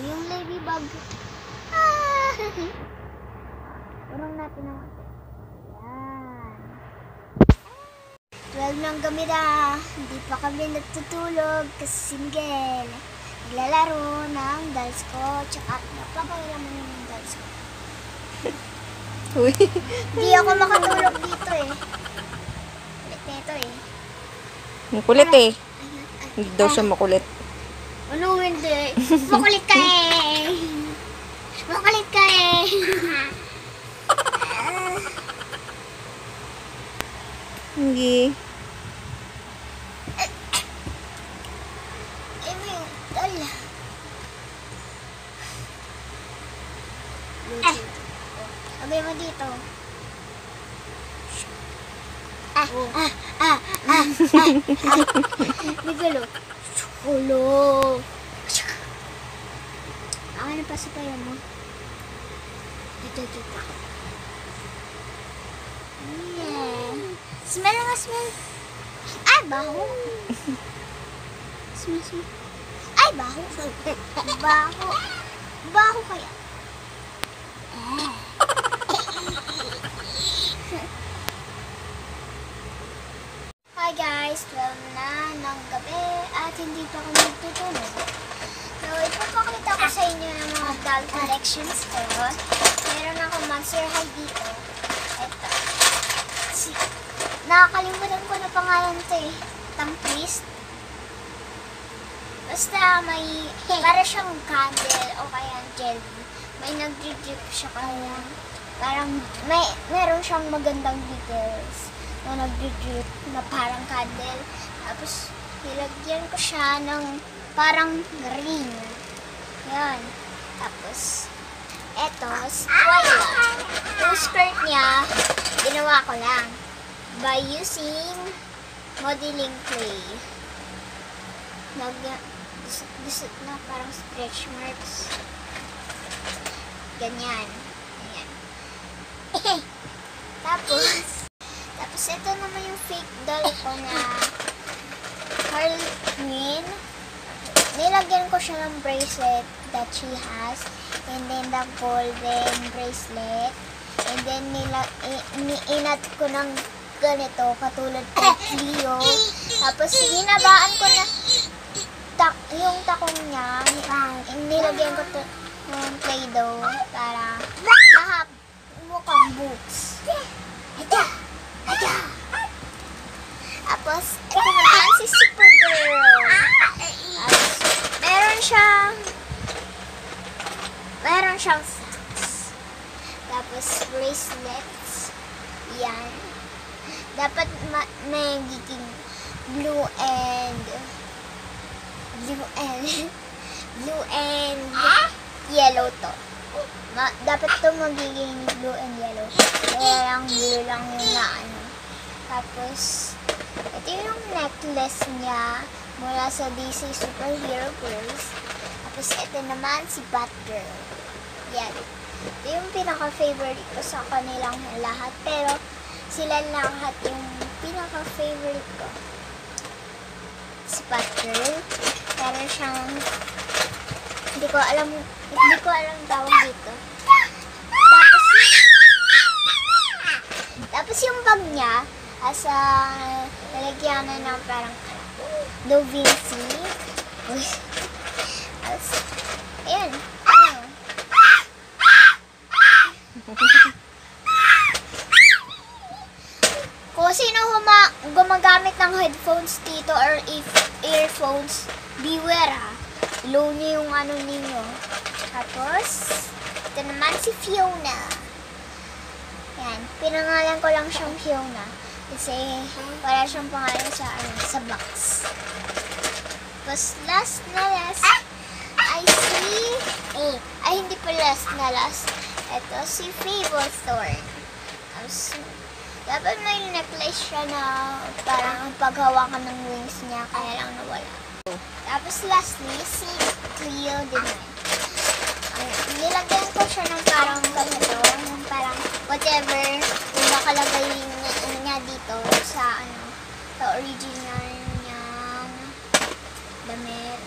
yung ladybug. Ah! Urong natin ang yan. 12 ng gabi na. Hindi pa kami nagtutulog kasi single. Naglalaro ng dolls ko. Tsaka napakailaman yung dolls ko. Uy. Hindi ako makatulog dito eh. Kulit nito eh. Makulit eh. Hindi daw siya makulit. Ano hindi? Makulit ka eh. Makulit ka eh. Hindi. Ay, may udal. Lagay mo dito. Bigalo. Ulo. Ano pa sa payo mo? Dito. Yeah. Smell nga, smell. Ay, baho. Smell. Ay, baho. Baho. Baho kaya. Hi guys, 12 na ng gabi at hindi pa kami nagtutulog. So, ipapakita ko sa inyo yung mga doll collections ko. Meron akong Monster High dito. Ito. Nakakalimutan ko na pangalan ito eh. Twist. Basta may, para siyang candle o kaya jelly. May nag-drip siya kaya. Parang, meron siyang magandang details na nag-drip na parang candle. Tapos, nilagyan ko siya ng parang ring. Yan. Tapos, eto, Twilight. Yung skirt niya, ginawa ko lang by using modeling clay. Gusto na parang stretch marks. Ganyan. Ayan. Tapos ito naman yung fake doll ko na Harley Quinn. Nilagyan ko siya ng bracelet that she has. And then the golden bracelet. And then inat ko ng ganito, katulad kay Cleo. Tapos hinabaan ko na yung takong niya. Nilagyan ko ng Play-Doh para mukhang boots. Tapos, ito naman si Supergirl. Meron siyang socks. Tapos, bracelets. Yan. Dapat may giging blue and yellow to. Dapat to magiging blue and yellow. Kaya lang blue lang yung naano. Tapos, ito yung necklace niya mula sa DC Superhero Girls. Tapos, ito naman si Batgirl. Yan. Ito yung pinaka-favorite ko sa kanilang lahat. Pero, sila lahat yung pinaka-favorite ko. Si Batgirl. Pero siyang, hindi ko alam tawag dito. Tapos yung bag niya, asa lalagyanan ng parang Da Vinci. Ayan. Kung sino gumagamit ng headphones dito or earphones, beware ha. Low niyo yung ano ninyo. Tapos, ito naman si Fiona. Yan. Pinangalan ko lang siyang Fiona. Kasi, wala siyang pangalan sa box. Tapos, last na last, hindi pa last na last. Ito, si Fablethorn. Tapos, dapat may necklace siya na parang paghawakan ng wings niya, kaya lang nawala. Tapos, lastly, si Cleo din. Nilagyan ko siya ng parang ganito, ng parang whatever yung nakalagay niya dito sa original niyang damit.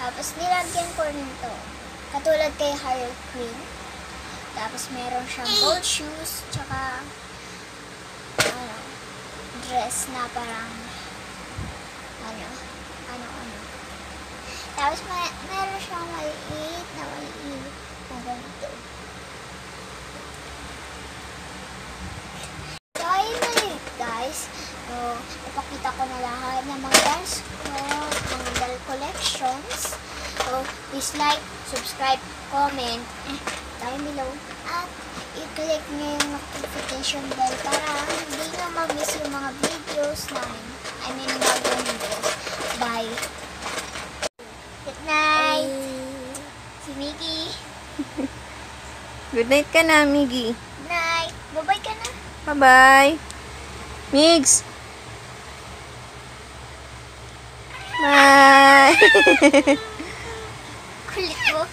Tapos nilagyan ko rin to. Katulad kay Harley Quinn. Tapos meron siyang gold shoes, tsaka ano, dress na parang ano. Tapos meron siyang maliit na ganito. So, ayun na yun, guys. So, ipakita ko na lahat ng mga dolls ko, mga doll collections. So, please like, subscribe, comment, down below. At i-click nyo yung notification bell para hindi nyo mag-miss yung mga videos namin. I mean, mga videos. Bye! Good night! Si Miggy. Good night ka na, Miggy. Good night! Bye-bye ka na! Bye-bye. Migs. Bye. Kulit mo.